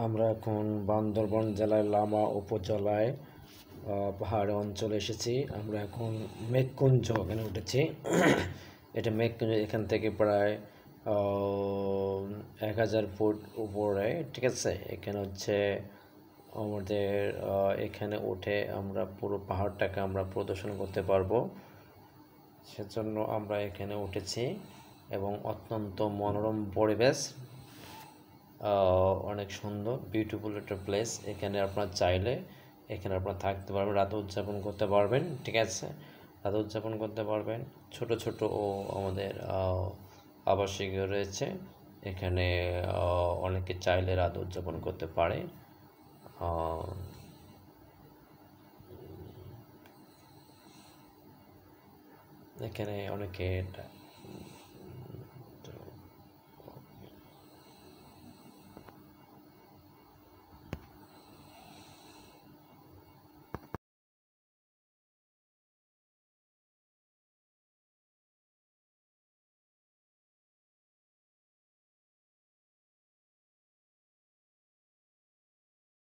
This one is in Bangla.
আমরা এখন বান্দরবান জেলার লামা উপজেলায় পাহাড়ি অঞ্চলে এসেছি। আমরা এখন মেঘকুঞ্জ এখানে উঠেছি। এটা মেঘকুঞ্জ এখান থেকে প্রায় 1000 ফুট উপরে, ঠিক আছে। এখানে হচ্ছে আমাদের এখানে উঠে আমরা পুরো পাহাড়টাকে আমরা প্রদর্শন করতে পারবো, সেজন্য আমরা এখানে উঠেছি। এবং অত্যন্ত মনোরম পরিবেশ, অনেক সুন্দর বিউটিফুল একটা প্লেস। এখানে আপনার চাইলে এখানে আপনার থাকতে পারবেন, রাত উদযাপন করতে পারবেন, ঠিক আছে। রাত উদযাপন করতে পারবেন। ছোট ছোট ও আমাদের আবাসিক রয়েছে এখানে, অনেকে চাইলে রাত উদযাপন করতে পারে। এখানে অনেকে